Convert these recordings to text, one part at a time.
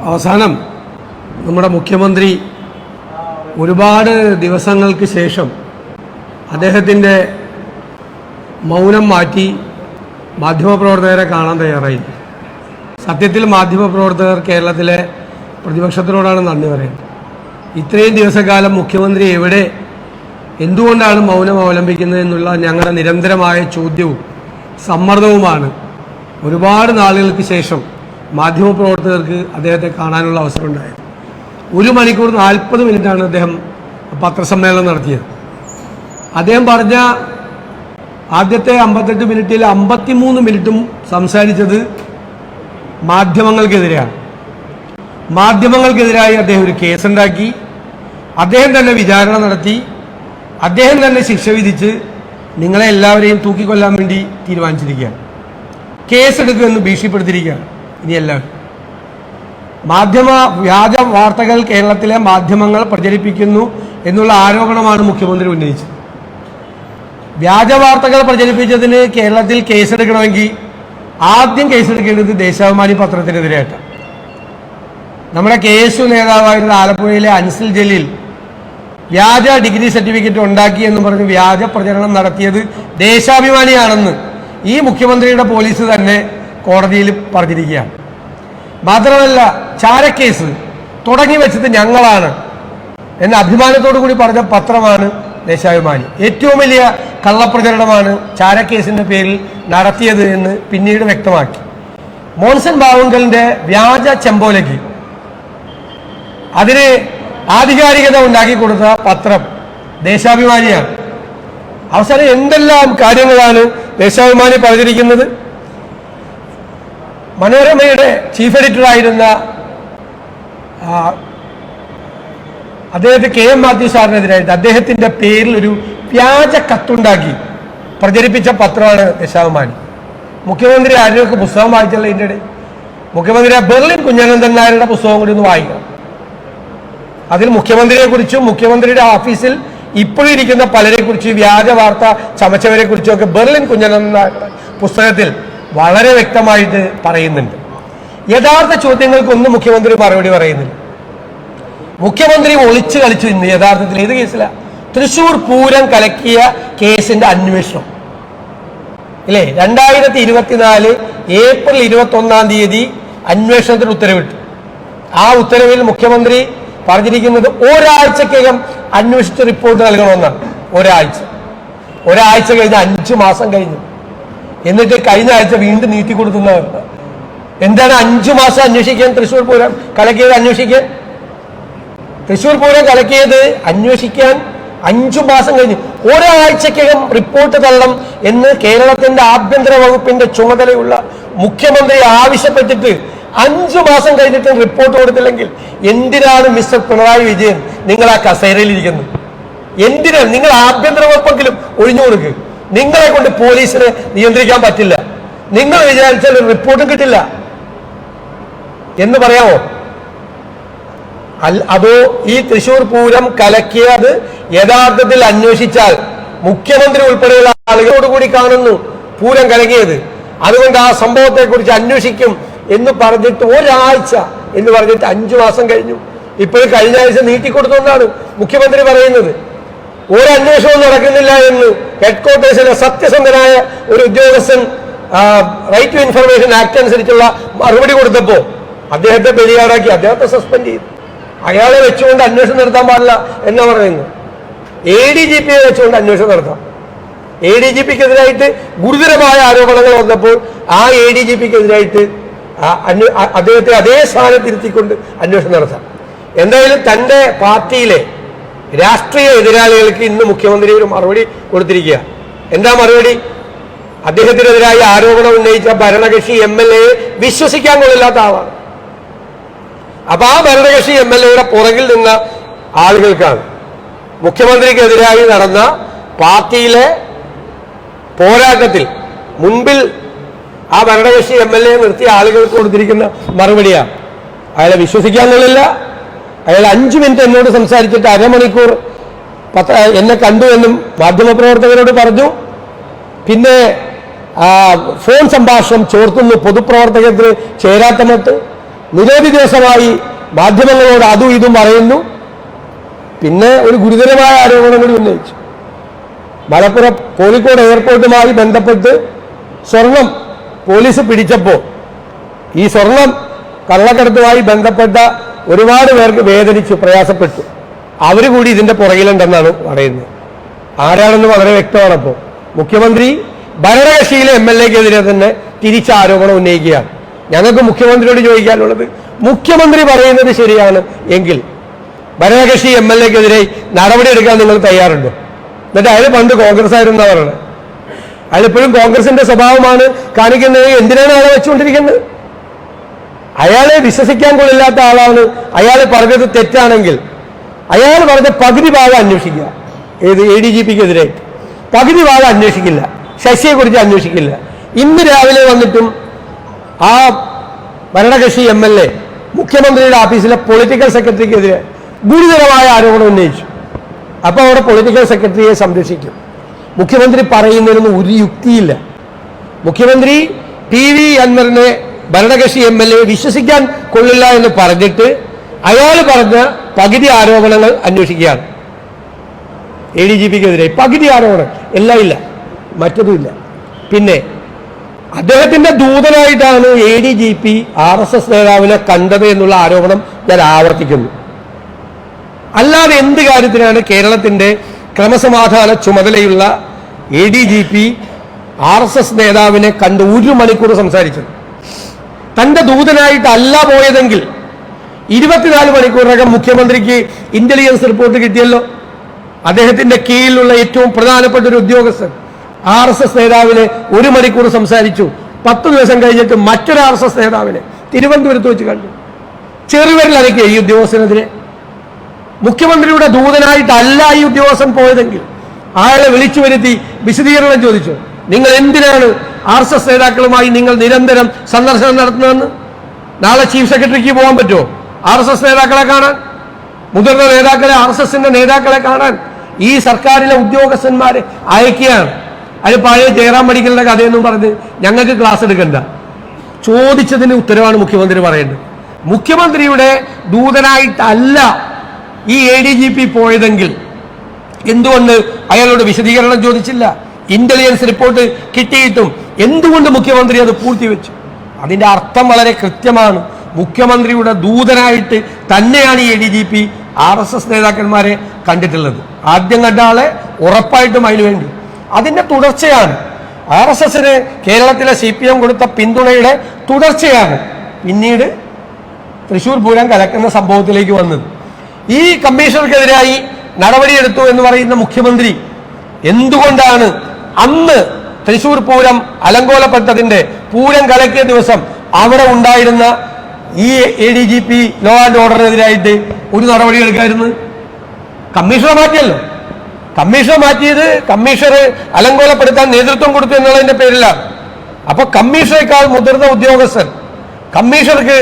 അവസാനം നമ്മുടെ മുഖ്യമന്ത്രി ഒരുപാട് ദിവസങ്ങൾക്ക് ശേഷം അദ്ദേഹത്തിൻ്റെ മൗനം മാറ്റി മാധ്യമപ്രവർത്തകരെ കാണാൻ തയ്യാറായി. സത്യത്തിൽ മാധ്യമപ്രവർത്തകർ കേരളത്തിലെ പ്രതിപക്ഷത്തിനോടാണ് നന്ദി പറയുന്നത്. ഇത്രയും ദിവസക്കാലം മുഖ്യമന്ത്രി എവിടെ, എന്തുകൊണ്ടാണ് മൗനം അവലംബിക്കുന്നത് എന്നുള്ള ഞങ്ങളുടെ നിരന്തരമായ ചോദ്യവും സമ്മർദ്ദവുമാണ് ഒരുപാട് നാളുകൾക്ക് ശേഷം മാധ്യമപ്രവർത്തകർക്ക് അദ്ദേഹത്തെ കാണാനുള്ള അവസരം ഉണ്ടായത്. 1 മണിക്കൂർ 40 മിനിറ്റാണ് അദ്ദേഹം പത്രസമ്മേളനം നടത്തിയത്. അദ്ദേഹം പറഞ്ഞ ആദ്യത്തെ 58 മിനിറ്റിൽ 53 മിനിറ്റും സംസാരിച്ചത് മാധ്യമങ്ങൾക്കെതിരെയാണ്. മാധ്യമങ്ങൾക്കെതിരായി അദ്ദേഹം ഒരു കേസുണ്ടാക്കി, അദ്ദേഹം തന്നെ വിചാരണ നടത്തി, അദ്ദേഹം തന്നെ ശിക്ഷ വിധിച്ച് നിങ്ങളെ എല്ലാവരെയും തൂക്കിക്കൊല്ലാൻ വേണ്ടി തീരുമാനിച്ചിരിക്കുകയാണ്. കേസെടുക്കുമെന്ന് ഭീഷണിപ്പെടുത്തിയിരിക്കുകയാണ്. ഇനി എല്ലാവരും വ്യാജ വാർത്തകൾ കേരളത്തിലെ മാധ്യമങ്ങൾ പ്രചരിപ്പിക്കുന്നു എന്നുള്ള ആരോപണമാണ് മുഖ്യമന്ത്രി ഉന്നയിച്ചത്. വ്യാജ വാർത്തകൾ പ്രചരിപ്പിച്ചതിന് കേരളത്തിൽ കേസെടുക്കണമെങ്കിൽ ആദ്യം കേസെടുക്കേണ്ടത് ദേശാഭിമാനി പത്രത്തിനെതിരായിട്ടാണ്. നമ്മുടെ KSU നേതാവായിരുന്ന ആലപ്പുഴയിലെ അൻസിൽ ജലീൽ വ്യാജ ഡിഗ്രി സർട്ടിഫിക്കറ്റ് ഉണ്ടാക്കി എന്ന് പറഞ്ഞ് വ്യാജ പ്രചരണം നടത്തിയത് ദേശാഭിമാനിയാണെന്ന് ഈ മുഖ്യമന്ത്രിയുടെ പോലീസ് തന്നെ കോടതിയിൽ പറഞ്ഞിരിക്കുകയാണ്. മാത്രമല്ല, ചാരക്കേസ് തുടങ്ങി വെച്ചത് ഞങ്ങളാണ് എന്ന അഭിമാനത്തോടു കൂടി പറഞ്ഞ പത്രമാണ് ദേശാഭിമാനി. ഏറ്റവും വലിയ കള്ളപ്രചരണമാണ് ചാരക്കേസിന്റെ പേരിൽ നടത്തിയത് എന്ന് പിന്നീട് വ്യക്തമാക്കി. മോൻസൺ ബാവുങ്കലിന്റെ വ്യാജ ചെമ്പോലയ്ക്ക് അതിന് ആധികാരികത ഉണ്ടാക്കി കൊടുത്ത പത്രം ദേശാഭിമാനിയാണ്. അവസാനം എന്തെല്ലാം കാര്യങ്ങളാണ് ദേശാഭിമാനി പറഞ്ഞിരിക്കുന്നത്. മനോരമയുടെ ചീഫ് എഡിറ്ററായിരുന്ന അദ്ദേഹത്തെ KM മാത്യു സാറിനെതിരായിട്ട് അദ്ദേഹത്തിൻ്റെ പേരിൽ ഒരു വ്യാജ കത്തുണ്ടാക്കി പ്രചരിപ്പിച്ച പത്രമാണ് ദേശാഭിമാനി. മുഖ്യമന്ത്രി ആരെയൊക്കെ പുസ്തകം വായിച്ചല്ല ഇതിൻ്റെ ഇടയിൽ മുഖ്യമന്ത്രി ബെർലിൻ കുഞ്ഞനന്ദൻ നായരുടെ പുസ്തകം കൂടി ഒന്ന് വായിക്കണം. അതിൽ മുഖ്യമന്ത്രിയെക്കുറിച്ചും മുഖ്യമന്ത്രിയുടെ ഓഫീസിൽ ഇപ്പോഴും ഇരിക്കുന്ന പലരെക്കുറിച്ചും വ്യാജ വാർത്ത ചമച്ചവരെ കുറിച്ചുമൊക്കെ ബെർലിൻ കുഞ്ഞനന്ദൻ നായരുടെ പുസ്തകത്തിൽ വളരെ വ്യക്തമായിട്ട് പറയുന്നുണ്ട്. യഥാർത്ഥ ചോദ്യങ്ങൾക്കൊന്നും മുഖ്യമന്ത്രി മറുപടി പറയുന്നില്ല. മുഖ്യമന്ത്രി ഒളിച്ചു കളിച്ചു. ഇന്ന് യഥാർത്ഥത്തിൽ ഏത് കേസിലാണ്? തൃശൂർ പൂരം കലക്കിയ കേസിന്റെ അന്വേഷണം ഇല്ലേ? 2024 ഏപ്രിൽ 21 അന്വേഷണത്തിന് ഉത്തരവിട്ടു. ആ ഉത്തരവിൽ മുഖ്യമന്ത്രി പറഞ്ഞിരിക്കുന്നത് ഒരാഴ്ചക്കകം അന്വേഷിച്ച് റിപ്പോർട്ട് നൽകണമെന്നാണ്. ഒരാഴ്ച കഴിഞ്ഞ് 5 മാസം കഴിഞ്ഞു. എന്നിട്ട് കഴിഞ്ഞ ആഴ്ച വീണ്ടും നീട്ടിക്കൊടുക്കുന്നവരുണ്ട്. എന്താണ് 5 മാസം അന്വേഷിക്കാൻ? തൃശ്ശൂർ പൂരം കലക്കിയത് അന്വേഷിക്കാൻ, തൃശ്ശൂർ പൂരം കലക്കിയത് അന്വേഷിക്കാൻ 5 മാസം കഴിഞ്ഞു. ഒരാഴ്ചക്കകം റിപ്പോർട്ട് തള്ളണം എന്ന് കേരളത്തിന്റെ ആഭ്യന്തര വകുപ്പിന്റെ ചുമതലയുള്ള മുഖ്യമന്ത്രി ആവശ്യപ്പെട്ടിട്ട് 5 മാസം കഴിഞ്ഞിട്ട് റിപ്പോർട്ട് കൊടുത്തില്ലെങ്കിൽ എന്തിനാണ് മിസ്റ്റർ പിണറായി വിജയൻ നിങ്ങൾ ആ കസേരയിലിരിക്കുന്നത്? എന്തിനാണ്? നിങ്ങൾ ആഭ്യന്തര വകുപ്പെങ്കിലും ഒഴിഞ്ഞു കൊടുക്കുക. നിങ്ങളെ കൊണ്ട് പോലീസിനെ നിയന്ത്രിക്കാൻ പറ്റില്ല. നിങ്ങൾ വിചാരിച്ചാൽ റിപ്പോർട്ടും കിട്ടില്ല എന്ന് പറയാമോ? അതോ ഈ തൃശൂർ പൂരം കലക്കിയത് യഥാർത്ഥത്തിൽ അന്വേഷിച്ചാൽ മുഖ്യമന്ത്രി ഉൾപ്പെടെയുള്ള ആളുകളോടുകൂടി കാണുന്നു പൂരം കലക്കിയത്, അതുകൊണ്ട് ആ സംഭവത്തെക്കുറിച്ച് അന്വേഷിക്കും എന്ന് പറഞ്ഞിട്ട് ഒരാഴ്ച എന്ന് പറഞ്ഞിട്ട് 5 മാസം കഴിഞ്ഞു. ഇപ്പോഴും കഴിഞ്ഞ ആഴ്ച നീട്ടിക്കൊടുത്തുകൊണ്ടാണ് മുഖ്യമന്ത്രി പറയുന്നത്. ഒരു അന്വേഷണവും നടക്കുന്നില്ല എന്ന് ഹെഡ്ക്വാർട്ടേഴ്സിലെ സത്യസന്ധനായ ഒരു ഉദ്യോഗസ്ഥൻ റൈറ്റ് ടു ഇൻഫർമേഷൻ ആക്ട് അനുസരിച്ചുള്ള മറുപടി കൊടുത്തപ്പോൾ അദ്ദേഹത്തെ ബലിയാടാക്കി, അദ്ദേഹത്തെ സസ്പെൻഡ് ചെയ്തു. അയാളെ വെച്ചുകൊണ്ട് അന്വേഷണം നടത്താൻ പാടില്ല എന്നാ പറയുന്നത്. ADGPയെ വെച്ചുകൊണ്ട് അന്വേഷണം നടത്താം. ADGPക്കെതിരായിട്ട് ഗുരുതരമായ ആരോപണങ്ങൾ വന്നപ്പോൾ ആ ADGPക്കെതിരായിട്ട് അദ്ദേഹത്തെ അതേ സ്ഥാനത്തിരുത്തിക്കൊണ്ട് അന്വേഷണം നടത്താം. എന്തായാലും തൻ്റെ പാർട്ടിയിലെ രാഷ്ട്രീയ എതിരാളികൾക്ക് ഇന്ന് മുഖ്യമന്ത്രി ഒരു മറുപടി കൊടുത്തിരിക്കുക. എന്താ മറുപടി? അദ്ദേഹത്തിനെതിരായി ആരോപണം ഉന്നയിച്ച ഭരണകക്ഷി MLA വിശ്വസിക്കാൻ കൊള്ളില്ലാത്ത ആളാണ്. അപ്പൊ ആ ഭരണകക്ഷി MLAയുടെ പുറകിൽ നിന്ന ആളുകൾക്കാണ് മുഖ്യമന്ത്രിക്കെതിരായി നടന്ന പാർട്ടിയിലെ പോരാട്ടത്തിൽ മുൻപിൽ ആ ഭരണകക്ഷി MLA നിർത്തിയ ആളുകൾക്ക് കൊടുത്തിരിക്കുന്ന മറുപടിയാണ്. അയാളെ വിശ്വസിക്കാൻ കൊള്ളില്ല. അയാൾ 5 മിനിറ്റ് എന്നോട് സംസാരിച്ചിട്ട് അരമണിക്കൂർ എന്നെ കണ്ടു എന്നും മാധ്യമപ്രവർത്തകരോട് പറഞ്ഞു. പിന്നെ ഫോൺ സംഭാഷണം ചോർത്തുന്നു, പൊതുപ്രവർത്തകത്തിന് ചേരാത്ത മട്ട് നിരവധി ദിവസമായി മാധ്യമങ്ങളോട് അതും ഇതും പറയുന്നു. പിന്നെ ഒരു ഗുരുതരമായ ആരോപണം കൂടി ഉന്നയിച്ചു. മലപ്പുറം കോഴിക്കോട് എയർപോർട്ടുമായി ബന്ധപ്പെട്ട് സ്വർണം പോലീസ് പിടിച്ചപ്പോൾ ഈ സ്വർണം കള്ളക്കടത്തുമായി ബന്ധപ്പെട്ട ഒരുപാട് പേർക്ക് വേദനിച്ചു, പ്രയാസപ്പെട്ടു. അവർ കൂടി ഇതിന്റെ പുറകിലുണ്ടെന്നാണ് പറയുന്നത്. ആരാണെന്ന് വളരെ വ്യക്തമാണ്. അപ്പോൾ മുഖ്യമന്ത്രി ഭരണകക്ഷിയിലെ MLA-ക്കെതിരെ തന്നെ തിരിച്ച ആരോപണം ഉന്നയിക്കുകയാണ്. ഞങ്ങൾക്ക് മുഖ്യമന്ത്രിയോട് ചോദിക്കാനുള്ളത്, മുഖ്യമന്ത്രി പറയുന്നത് ശരിയാണ് എങ്കിൽ ഭരണകക്ഷി MLA-ക്കെതിരെ നടപടിയെടുക്കാൻ നിങ്ങൾ തയ്യാറുണ്ടോ? എന്നിട്ട് അയാൾ പണ്ട് കോൺഗ്രസ് ആയിരുന്നാ പറയുന്നത്. അയാളിപ്പോഴും കോൺഗ്രസിന്റെ സ്വഭാവമാണ് കാണിക്കുന്നത്. എന്തിനാണ് അയാളെ വെച്ചുകൊണ്ടിരിക്കുന്നത്? അയാളെ വിശ്വസിക്കാൻ കൊള്ളില്ലാത്ത ആളാണ്. അയാൾ പറഞ്ഞത് തെറ്റാണെങ്കിൽ അയാൾ പറഞ്ഞ പകുതി ഭാഗം അന്വേഷിക്കുക. ഏത് ADGP-ക്കെതിരെ പകുതി ഭാഗം അന്വേഷിക്കില്ല, ശശിയെക്കുറിച്ച് അന്വേഷിക്കില്ല. ഇന്ന് രാവിലെ വന്നിട്ടും ആ ഭരണകക്ഷി MLA മുഖ്യമന്ത്രിയുടെ ഓഫീസിലെ പൊളിറ്റിക്കൽ സെക്രട്ടറിക്കെതിരെ ഗുരുതരമായ ആരോപണം ഉന്നയിച്ചു. അപ്പോൾ അവിടെ പൊളിറ്റിക്കൽ സെക്രട്ടറിയെ സംരക്ഷിക്കും. മുഖ്യമന്ത്രി പറയുന്നതിനൊന്നും ഒരു യുക്തിയില്ല. മുഖ്യമന്ത്രി TV അൻവറിനെ ഭരണകക്ഷി MLA വിശ്വസിക്കാൻ കൊള്ളില്ല എന്ന് പറഞ്ഞിട്ട് അയാൾ പറഞ്ഞ പകുതി ആരോപണങ്ങൾ അന്വേഷിക്കുകയാണ്. ADGP-ക്കെതിരെ പകുതി ആരോപണം എല്ലാം ഇല്ല, മറ്റതും ഇല്ല. പിന്നെ അദ്ദേഹത്തിന്റെ ദൂതനായിട്ടാണ് ADGP RSS നേതാവിനെ കണ്ടത് എന്നുള്ള ആരോപണം ഞാൻ ആവർത്തിക്കുന്നു. അല്ലാതെ എന്ത് കാര്യത്തിനാണ് കേരളത്തിന്റെ ക്രമസമാധാന ചുമതലയുള്ള ADGP RSS നേതാവിനെ കണ്ട് 1 മണിക്കൂർ സംസാരിച്ചത്? തന്റെ ദൂതനായിട്ടല്ല പോയതെങ്കിൽ 24 മണിക്കൂറിനകം മുഖ്യമന്ത്രിക്ക് ഇന്റലിജൻസ് റിപ്പോർട്ട് കിട്ടിയല്ലോ. അദ്ദേഹത്തിന്റെ കീഴിലുള്ള ഏറ്റവും പ്രധാനപ്പെട്ട ഒരു ഉദ്യോഗസ്ഥൻ RSS നേതാവിനെ 1 മണിക്കൂർ സംസാരിച്ചു. 10 ദിവസം കഴിഞ്ഞിട്ട് മറ്റൊരു RSS നേതാവിനെ തിരുവനന്തപുരത്ത് വെച്ച് കണ്ടു. ചെറുവിരലനക്കിയ ഈ ഉദ്യോഗസ്ഥനെതിരെ. മുഖ്യമന്ത്രിയുടെ ദൂതനായിട്ടല്ല ഈ ഉദ്യോഗസ്ഥൻ പോയതെങ്കിൽ അയാളെ വിളിച്ചു വരുത്തി വിശദീകരണം ചോദിച്ചു. നിങ്ങൾ എന്തിനാണ് RSS നേതാക്കളുമായി നിങ്ങൾ നിരന്തരം സന്ദർശനം നടത്തുന്നതെന്ന്? നാളെ ചീഫ് സെക്രട്ടറിക്ക് പോകാൻ പറ്റുമോ RSS നേതാക്കളെ കാണാൻ? മുതിർന്ന നേതാക്കളെ, RSS-ന്റെ നേതാക്കളെ കാണാൻ ഈ സർക്കാരിലെ ഉദ്യോഗസ്ഥന്മാരെ അയക്കുകയാണ്. അത് പഴയ ജയറാം മെഡിക്കലിന്റെ കഥയെന്നും പറഞ്ഞ് ഞങ്ങൾക്ക് ക്ലാസ് എടുക്കണ്ട. ചോദിച്ചതിന് ഉത്തരവാണ് മുഖ്യമന്ത്രി പറയേണ്ടത്. മുഖ്യമന്ത്രിയുടെ ദൂതനായിട്ടല്ല ഈ ADGP പോയതെങ്കിൽ എന്തുകൊണ്ട് അയാളോട് വിശദീകരണം ചോദിച്ചില്ല? ഇന്റലിജൻസ് റിപ്പോർട്ട് കിട്ടിയിട്ടും എന്തുകൊണ്ട് മുഖ്യമന്ത്രി അത് പൂഴ്ത്തിവെച്ചു? അതിന്റെ അർത്ഥം വളരെ കൃത്യമാണ്. മുഖ്യമന്ത്രിയുടെ ദൂതനായിട്ട് തന്നെയാണ് ഈ ADGP RSS നേതാക്കന്മാരെ കണ്ടിട്ടുള്ളത്. ആദ്യം കണ്ട ആളെ ഉറപ്പായിട്ടും അതിനു വേണ്ടി. അതിന്റെ തുടർച്ചയാണ് RSS-ന് കേരളത്തിലെ CPM കൊടുത്ത പിന്തുണയുടെ തുടർച്ചയാണ് പിന്നീട് തൃശ്ശൂർ പൂരം കലക്കുന്ന സംഭവത്തിലേക്ക് വന്നത്. ഈ കമ്മീഷണർക്കെതിരായി നടപടിയെടുത്തു എന്ന് പറയുന്ന മുഖ്യമന്ത്രി എന്തുകൊണ്ടാണ് അന്ന് തൃശ്ശൂർ പൂരം അലങ്കോലപ്പെട്ടതിന്റെ പൂരം കലക്കിയ ദിവസം അവിടെ ഉണ്ടായിരുന്ന ഈ ADGP ലോ ആൻഡ് ഓർഡറിനെതിരായിട്ട് ഒരു നടപടി എടുക്കായിരുന്നു? കമ്മീഷണർ മാറ്റിയല്ലോ. കമ്മീഷണർ മാറ്റിയത് കമ്മീഷണർ അലങ്കോലപ്പെടുത്താൻ നേതൃത്വം കൊടുത്തു എന്നുള്ളതിന്റെ പേരിലാണ്. അപ്പൊ കമ്മീഷണറേക്കാൾ മുതിർന്ന ഉദ്യോഗസ്ഥൻ, കമ്മീഷണർക്ക്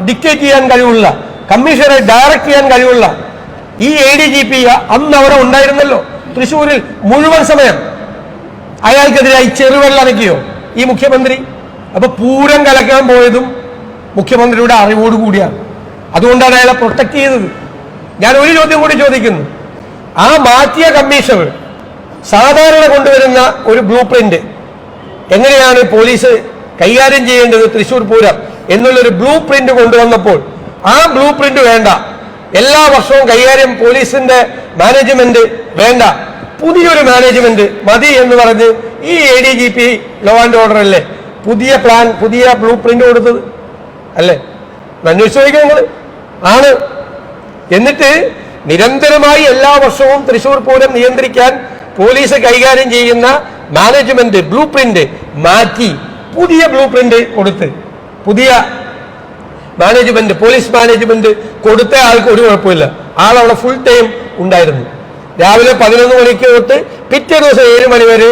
ഡിക്റ്റേറ്റ് ചെയ്യാൻ കഴിവുള്ള, കമ്മീഷണറെ ഡയറക്റ്റ് ചെയ്യാൻ കഴിവുള്ള ഈ ADGP അന്ന് അവിടെ ഉണ്ടായിരുന്നല്ലോ തൃശ്ശൂരിൽ മുഴുവൻ സമയം. അയാൾക്കെതിരായി ചെറുവെള്ളനക്കിയോ ഈ മുഖ്യമന്ത്രി? അപ്പൊ പൂരം കലക്കാൻ പോയതും മുഖ്യമന്ത്രിയുടെ അറിവോടുകൂടിയാണ്. അതുകൊണ്ടാണ് അയാളെ പ്രൊട്ടക്ട് ചെയ്തത്. ഞാൻ ഒരു ചോദ്യം കൂടി ചോദിക്കുന്നു. ആ മാറ്റിയ കമ്മീഷണർ സാധാരണ കൊണ്ടുവരുന്ന ഒരു ബ്ലൂ പ്രിന്റ് എങ്ങനെയാണ് പോലീസ് കൈകാര്യം ചെയ്യേണ്ടത് തൃശ്ശൂർ പൂരം എന്നുള്ളൊരു ബ്ലൂ പ്രിന്റ് കൊണ്ടുവന്നപ്പോൾ ആ ബ്ലൂ പ്രിന്റ് വേണ്ട, എല്ലാ വർഷവും കൈകാര്യം പോലീസിന്റെ മാനേജ്മെന്റ് വേണ്ട, പുതിയൊരു മാനേജ്മെന്റ് മതി എന്ന് പറഞ്ഞ് ഈ ADGP ലോ ആൻഡ് ഓർഡർ അല്ലേ പുതിയ പ്ലാൻ, പുതിയ ബ്ലൂ പ്രിന്റ് കൊടുത്തത് അല്ലേ? അന്വേഷിച്ച് നോക്കിയാൽ നിങ്ങൾ ആണ്. എന്നിട്ട് നിരന്തരമായി എല്ലാ വർഷവും തൃശ്ശൂർ പൂരം നിയന്ത്രിക്കാൻ പോലീസ് കൈകാര്യം ചെയ്യുന്ന മാനേജ്മെന്റ് ബ്ലൂ പ്രിന്റ് മാറ്റി പുതിയ ബ്ലൂ പ്രിന്റ് കൊടുത്ത് പുതിയ മാനേജ്മെന്റ്, പോലീസ് മാനേജ്മെന്റ് കൊടുത്ത ആൾക്ക് ഒരു കുഴപ്പമില്ല. ആളവിടെ ഫുൾ ടൈം ഉണ്ടായിരുന്നു. രാവിലെ 11 മണിക്ക് തൊട്ട് പിറ്റേ ദിവസം 7 മണി വരെ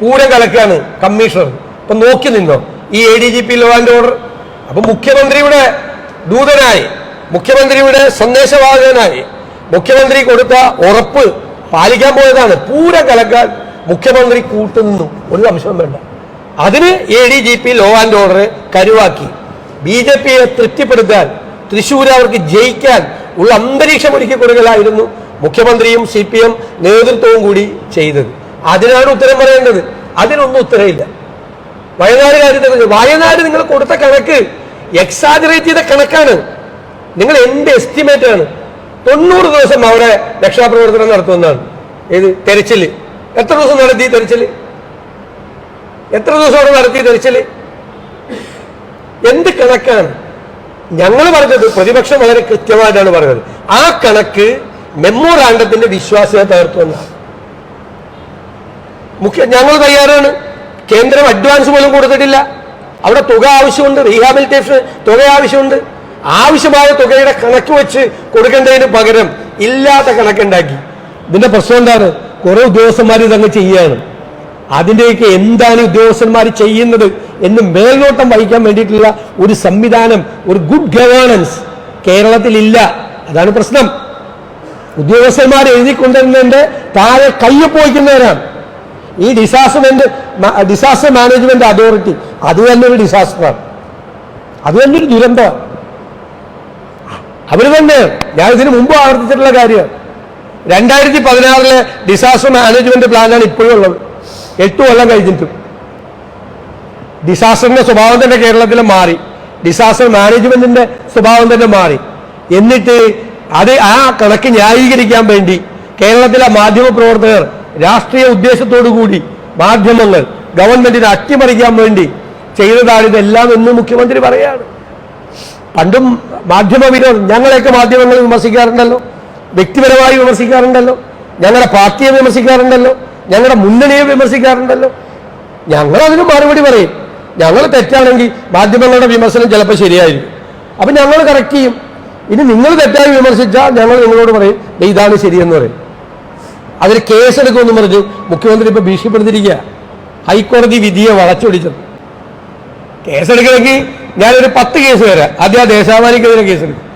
പൂരം കലക്കാണ് കമ്മീഷണർ. അപ്പൊ നോക്കി നിന്നോ ഈ ADGP ലോ ആൻഡ് ഓർഡർ? അപ്പൊ മുഖ്യമന്ത്രിയുടെ ദൂതനായി, മുഖ്യമന്ത്രിയുടെ സന്ദേശവാഹകനായി മുഖ്യമന്ത്രി കൊടുത്ത ഉറപ്പ് പാലിക്കാൻ പോയതാണ്. പൂരം കലക്കാൻ മുഖ്യമന്ത്രി കൂട്ടുനിന്നു, ഒരു സംശയം വേണ്ട. അതിന് ADGP ലോ ആൻഡ് ഓർഡർ കരുവാക്കി. BJPയെ തൃപ്തിപ്പെടുത്താൻ, തൃശ്ശൂർ അവർക്ക് ജയിക്കാൻ ഉള്ള അന്തരീക്ഷം ഒരുക്കി കൊടുക്കലായിരുന്നു മുഖ്യമന്ത്രിയും CPM നേതൃത്വവും കൂടി ചെയ്തത്. അതിനാണ് ഉത്തരം പറയേണ്ടത്. അതിനൊന്നും ഉത്തരവില്ല. വയനാട് കാര്യത്തെക്കുറിച്ച് വയനാട് നിങ്ങൾ കൊടുത്ത കണക്ക് എക്സാജറേറ്റ് ചെയ്ത കണക്കാണ്. നിങ്ങൾ എന്ത് എസ്റ്റിമേറ്റ് ആണ്? 90 ദിവസം അവിടെ രക്ഷാപ്രവർത്തനം നടത്തുമെന്നാണ്. ഏത് തെരച്ചില് എത്ര ദിവസം നടത്തി? തെരച്ചില് എത്ര ദിവസം അവിടെ നടത്തി? തെരച്ചില് എന്ത് കണക്കാണ്? ഞങ്ങൾ പറഞ്ഞത്, പ്രതിപക്ഷം വളരെ കൃത്യമായിട്ടാണ് പറഞ്ഞത്, ആ കണക്ക് മെമ്മോറാണ്ടത്തിന്റെ വിശ്വാസ്യത തകർത്തുവെന്നാണ്. ഞങ്ങൾ തയ്യാറാണ്. കേന്ദ്രം അഡ്വാൻസ് പോലും കൊടുത്തിട്ടില്ല. അവിടെ തുക ആവശ്യമുണ്ട്, റീഹാബിലിറ്റേഷൻ തുക ആവശ്യമുണ്ട്. ആവശ്യമായ തുകയുടെ കണക്ക് വെച്ച് കൊടുക്കേണ്ടതിന് പകരം ഇല്ലാത്ത കണക്കുണ്ടാക്കി. ഇതിന്റെ പ്രശ്നം എന്താണ്? കുറെ ഉദ്യോഗസ്ഥന്മാർ ഇതങ്ങ് ചെയ്യുകയാണ്. അതിൻ്റെയൊക്കെ എന്താണ് ഉദ്യോഗസ്ഥന്മാർ ചെയ്യുന്നത് എന്ന് മേൽനോട്ടം വഹിക്കാൻ വേണ്ടിയിട്ടുള്ള ഒരു സംവിധാനം, ഒരു ഗുഡ് ഗവേണൻസ് കേരളത്തിലില്ല. അതാണ് പ്രശ്നം. ഉദ്യോഗസ്ഥന്മാർ എഴുതിക്കൊണ്ടിരുന്നതിന്റെ താഴെ കയ്യൊപ്പ് വയ്ക്കുന്നവരാണ്. ഈ ഡിസാസ്റ്റർ മാനേജ്മെന്റ് അതോറിറ്റി അത് തന്നെ ഒരു ഡിസാസ്റ്ററാണ്, അത് തന്നെ ഒരു ദുരന്തമാണ്. അവർ തന്നെയാണ്. ഞാൻ ഇതിന് മുമ്പ് ആവർത്തിച്ചിട്ടുള്ള കാര്യമാണ്. 2016 ഡിസാസ്റ്റർ മാനേജ്മെന്റ് പ്ലാനാണ് ഇപ്പോഴും ഉള്ളത്. 8 കൊല്ലം കഴിഞ്ഞിട്ടും ഡിസാസ്റ്ററിന്റെ സ്വഭാവം തന്നെ കേരളത്തിൽ മാറി, ഡിസാസ്റ്റർ മാനേജ്മെന്റിന്റെ സ്വഭാവം തന്നെ മാറി. എന്നിട്ട് അത് ആ കണക്ക് ന്യായീകരിക്കാൻ വേണ്ടി കേരളത്തിലെ മാധ്യമ പ്രവർത്തകർ രാഷ്ട്രീയ ഉദ്ദേശത്തോടു കൂടി മാധ്യമങ്ങൾ ഗവൺമെന്റിനെ അട്ടിമറിക്കാൻ വേണ്ടി ചെയ്തതാണ് ഇതെല്ലാം എന്ന് മുഖ്യമന്ത്രി പറയാണ്. പണ്ടും മാധ്യമ വിരോധം, ഞങ്ങളെയൊക്കെ മാധ്യമങ്ങൾ വിമർശിക്കാറുണ്ടല്ലോ, വ്യക്തിപരമായി വിമർശിക്കാറുണ്ടല്ലോ, ഞങ്ങളുടെ പാർട്ടിയെ വിമർശിക്കാറുണ്ടല്ലോ, ഞങ്ങളുടെ മുന്നണിയെ വിമർശിക്കാറുണ്ടല്ലോ. ഞങ്ങൾ അതിന് മറുപടി പറയും. ഞങ്ങൾ തെറ്റാണെങ്കിൽ മാധ്യമങ്ങളുടെ വിമർശനം ചിലപ്പോൾ ശരിയായിരിക്കും, അപ്പം ഞങ്ങൾ കറക്റ്റ് ചെയ്യും. ഇനി നിങ്ങൾ തെറ്റായി വിമർശിച്ചാൽ ഞങ്ങൾ നിങ്ങളോട് പറയും ഇതാണ് ശരിയെന്ന് പറയും. അതിന് കേസെടുക്കുമെന്ന് പറഞ്ഞു മുഖ്യമന്ത്രി ഇപ്പൊ ഭീഷണിപ്പെടുത്തിയിരിക്കുക. ഹൈക്കോടതി വിധിയെ വളച്ചൊടിച്ചത്. കേസെടുക്കണമെങ്കിൽ ഞാനൊരു 10 കേസ് വരാം. ആദ്യം ആ ദേശാഭിമാനിക്കെതിരെ കേസെടുക്കും.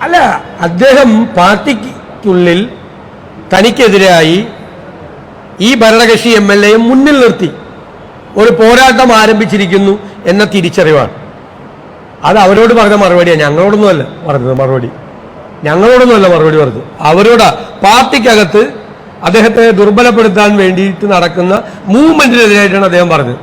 അല്ല, അദ്ദേഹം പാർട്ടിക്കുള്ളിൽ തനിക്കെതിരായി ഈ ഭരണകക്ഷി MLA മുന്നിൽ നിർത്തി ഒരു പോരാട്ടം ആരംഭിച്ചിരിക്കുന്നു എന്ന തിരിച്ചറിവാണ്. അത് അവരോട് പറഞ്ഞ മറുപടിയാണ്, ഞങ്ങളോടൊന്നുമല്ല പറഞ്ഞത് മറുപടി. ഞങ്ങളോടൊന്നുമല്ല മറുപടി പറഞ്ഞത്, അവരോടാ. പാർട്ടിക്കകത്ത് അദ്ദേഹത്തെ ദുർബലപ്പെടുത്താൻ വേണ്ടിയിട്ട് നടക്കുന്ന മൂവ്മെന്റിനെതിരായിട്ടാണ് അദ്ദേഹം പറഞ്ഞത്.